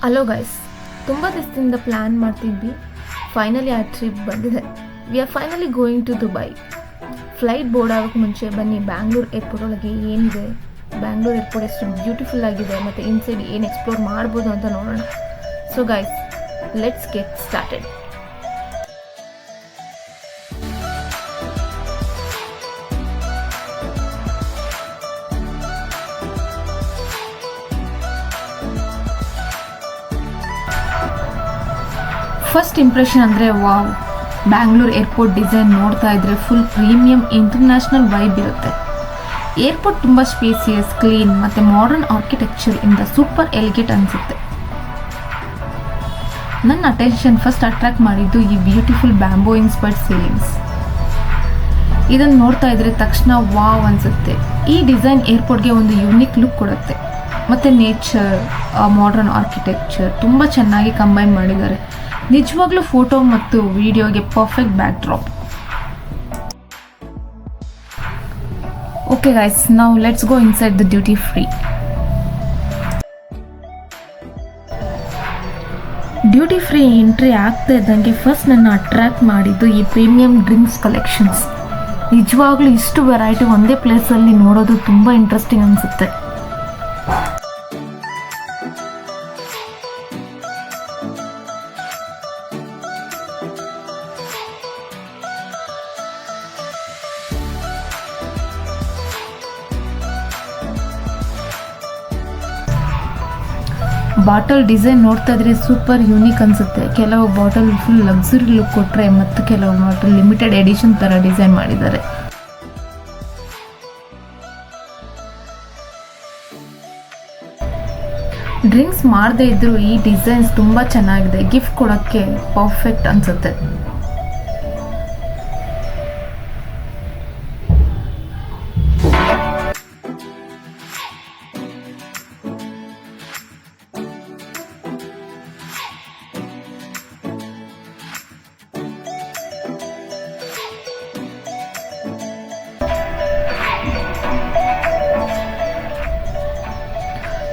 Hello guys, ತುಂಬ ದಿವಸದಿಂದ plan ಮಾಡ್ತಿದ್ವಿ. ಫೈನಲಿ ಆ ಟ್ರಿಪ್ ಬಂದಿದೆ. We are finally going to Dubai. Flight board ಆಗೋಕ್ಕೆ ಮುಂಚೆ ಬನ್ನಿ ಬ್ಯಾಂಗ್ಳೂರ್ ಏರ್ಪೋರ್ಟ್ ಒಳಗೆ ಏನಿದೆ, ಬ್ಯಾಂಗ್ಳೂರ್ ಏರ್ಪೋರ್ಟ್ ಎಷ್ಟು ಬ್ಯೂಟಿಫುಲ್ ಆಗಿದೆ ಮತ್ತು ಇನ್ಸೈಡ್ ಏನು ಎಕ್ಸ್ಪ್ಲೋರ್ ಮಾಡ್ಬೋದು ಅಂತ ನೋಡೋಣ. So guys, let's get started. First impression ಅಂದರೆ ವಾವ್, ಬ್ಯಾಂಗ್ಳೂರ್ ಏರ್ಪೋರ್ಟ್ ಡಿಸೈನ್ ನೋಡ್ತಾ ಇದ್ರೆ ಫುಲ್ ಪ್ರೀಮಿಯಂ ಇಂಟರ್ನ್ಯಾಷನಲ್ ವೈಬ್ ಇರುತ್ತೆ. ಏರ್ಪೋರ್ಟ್ ತುಂಬ ಸ್ಪೇಸಿಯಸ್, ಕ್ಲೀನ್ ಮತ್ತು ಮಾಡರ್ನ್ ಆರ್ಕಿಟೆಕ್ಚರ್ ಇಂದ ಸೂಪರ್ ಎಲಿಗೇಟ್ ಅನಿಸುತ್ತೆ. ನನ್ನ ಅಟೆನ್ಷನ್ ಫಸ್ಟ್ ಅಟ್ರಾಕ್ಟ್ ಮಾಡಿದ್ದು ಈ ಬ್ಯೂಟಿಫುಲ್ ಬ್ಯಾಂಬೋ ಇನ್ಸ್ಪೈರ್ಡ್ ಸೀಲಿಂಗ್ಸ್. ಇದನ್ನು ನೋಡ್ತಾ ಇದ್ರೆ ತಕ್ಷಣ ವಾವ್ ಅನಿಸುತ್ತೆ. ಈ ಡಿಸೈನ್ ಏರ್ಪೋರ್ಟ್ಗೆ ಒಂದು ಯೂನಿಕ್ ಲುಕ್ ಕೊಡುತ್ತೆ. ಮತ್ತು ನೇಚರ್, ಮಾಡರ್ನ್ ಆರ್ಕಿಟೆಕ್ಚರ್ ತುಂಬ ಚೆನ್ನಾಗಿ ಕಂಬೈನ್ ಮಾಡಿದ್ದಾರೆ. ನಿಜವಾಗ್ಲೂ ಫೋಟೋ ಮತ್ತು ವಿಡಿಯೋಗೆ perfect backdrop. Okay guys, ನಾವು let's go inside the duty free. Duty free entry ಆಗ್ತಾ ಇದ್ದಂಗೆ ಫಸ್ಟ್ ನನ್ನ ಅಟ್ರಾಕ್ಟ್ ಮಾಡಿದ್ದು ಈ ಪ್ರೀಮಿಯಂ ಡ್ರಿಂಕ್ಸ್ ಕಲೆಕ್ಷನ್ಸ್. ನಿಜವಾಗ್ಲೂ ಇಷ್ಟು ವೆರೈಟಿ ಒಂದೇ ಪ್ಲೇಸಲ್ಲಿ ನೋಡೋದು ತುಂಬ ಇಂಟ್ರೆಸ್ಟಿಂಗ್ ಅನಿಸುತ್ತೆ. ಬಾಟಲ್ ಡಿಸೈನ್ ನೋಡ್ತಾ ಇದ್ರೆ ಸೂಪರ್ ಯೂನಿಕ್ ಅನಿಸುತ್ತೆ. ಕೆಲವು ಬಾಟಲ್ ಫುಲ್ ಲಕ್ಸುರಿ ಲುಕ್ ಕೊಟ್ಟರೆ ಮತ್ತು ಕೆಲವು ಬಾಟಲ್ ಲಿಮಿಟೆಡ್ ಎಡಿಷನ್ ಥರ ಡಿಸೈನ್ ಮಾಡಿದ್ದಾರೆ. ಡ್ರಿಂಕ್ಸ್ ಮಾಡದೇ ಇದ್ದರೂ ಈ ಡಿಸೈನ್ಸ್ ತುಂಬ ಚೆನ್ನಾಗಿದೆ. ಗಿಫ್ಟ್ ಕೊಡೋಕ್ಕೆ ಪರ್ಫೆಕ್ಟ್ ಅನಿಸುತ್ತೆ.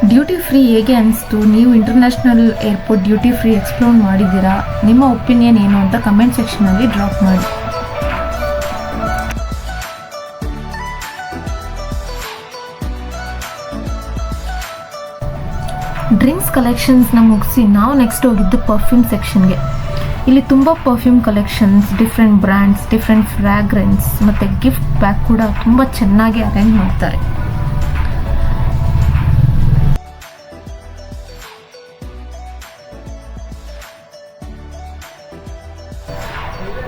ಡ್ಯೂಟಿ ಫ್ರೀ ಹೇಗೆ ಅನಿಸ್ತು? ನೀವು international airport duty free explore ಮಾಡಿದ್ದೀರಾ? ನಿಮ್ಮ ಒಪಿನಿಯನ್ ಏನು ಅಂತ ಕಮೆಂಟ್ ಸೆಕ್ಷನಲ್ಲಿ ಡ್ರಾಪ್ ಮಾಡಿ. ಡ್ರಿಂಕ್ಸ್ ಕಲೆಕ್ಷನ್ಸ್ನ ಮುಗಿಸಿ ನಾವು ನೆಕ್ಸ್ಟ್ ಹೋಗಿದ್ದು ಪರ್ಫ್ಯೂಮ್ ಸೆಕ್ಷನ್ಗೆ. ಇಲ್ಲಿ ತುಂಬ perfume collections, different brands, different fragrance ಮತ್ತು ಗಿಫ್ಟ್ ಬ್ಯಾಗ್ ಕೂಡ ತುಂಬ ಚೆನ್ನಾಗಿ ಅರೇಂಜ್ ಮಾಡ್ತಾರೆ.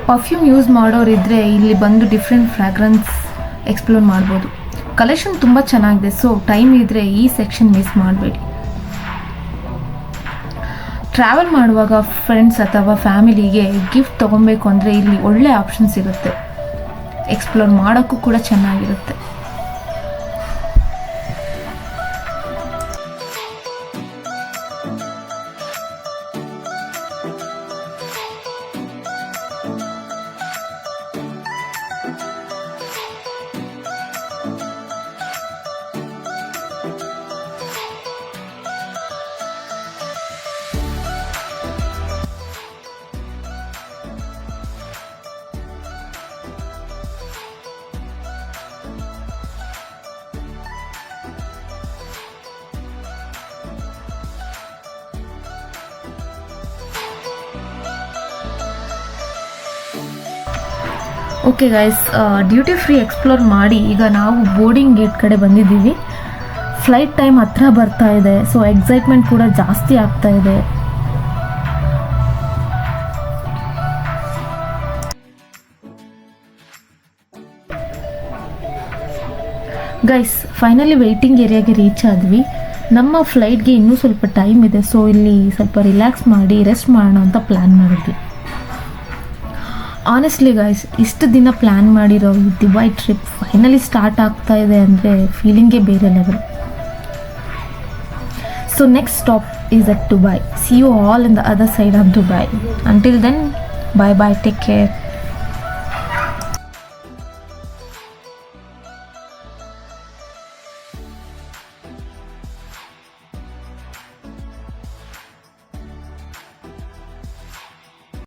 ಪರ್ಫ್ಯೂಮ್ ಯೂಸ್ ಮಾಡೋರಿದ್ದರೆ ಇಲ್ಲಿ ಬಂದು ಡಿಫ್ರೆಂಟ್ ಫ್ರ್ಯಾಗ್ರೆನ್ಸ್ ಎಕ್ಸ್ಪ್ಲೋರ್ ಮಾಡ್ಬೋದು. ಕಲೆಕ್ಷನ್ ತುಂಬ ಚೆನ್ನಾಗಿದೆ. ಸೊ ಟೈಮ್ ಇದ್ದರೆ ಈ ಸೆಕ್ಷನ್ ಮಿಸ್ ಮಾಡಬೇಡಿ. ಟ್ರಾವೆಲ್ ಮಾಡುವಾಗ ಫ್ರೆಂಡ್ಸ್ ಅಥವಾ ಫ್ಯಾಮಿಲಿಗೆ ಗಿಫ್ಟ್ ತೊಗೊಬೇಕು ಅಂದರೆ ಇಲ್ಲಿ ಒಳ್ಳೆ ಆಪ್ಷನ್ಸ್ ಇರುತ್ತೆ. ಎಕ್ಸ್ಪ್ಲೋರ್ ಮಾಡೋಕ್ಕೂ ಕೂಡ ಚೆನ್ನಾಗಿರುತ್ತೆ. Okay guys, duty free explore ಮಾಡಿ ಈಗ ನಾವು ಬೋರ್ಡಿಂಗ್ ಗೇಟ್ ಕಡೆ ಬಂದಿದ್ದೀವಿ. ಫ್ಲೈಟ್ ಟೈಮ್ ಹತ್ರ ಬರ್ತಾ ಇದೆ. ಸೊ ಎಕ್ಸೈಟ್ಮೆಂಟ್ ಕೂಡ ಜಾಸ್ತಿ ಆಗ್ತಾ ಇದೆ. ಗೈಸ್, ಫೈನಲಿ ವೆಯ್ಟಿಂಗ್ ಏರಿಯಾಗೆ ರೀಚ್ ಆದ್ವಿ. ನಮ್ಮ ಫ್ಲೈಟ್ಗೆ ಇನ್ನೂ ಸ್ವಲ್ಪ ಟೈಮ್ ಇದೆ. ಸೊ ಇಲ್ಲಿ ಸ್ವಲ್ಪ ರಿಲ್ಯಾಕ್ಸ್ ಮಾಡಿ ರೆಸ್ಟ್ ಮಾಡೋಣ ಅಂತ ಪ್ಲ್ಯಾನ್ ಮಾಡಿದ್ವಿ. ಆನೆಸ್ಟ್ಲಿ ಗೈಸ್, ಇಷ್ಟು ದಿನ ಪ್ಲ್ಯಾನ್ ಮಾಡಿರೋ ಈ ದುಬೈ ಟ್ರಿಪ್ ಫೈನಲಿ ಸ್ಟಾರ್ಟ್ ಆಗ್ತಾ ಇದೆ ಅಂದರೆ ಫೀಲಿಂಗೇ ಬೇರೆ level. So next stop is at Dubai. See you all in the other side of Dubai. Until then, bye bye, take care.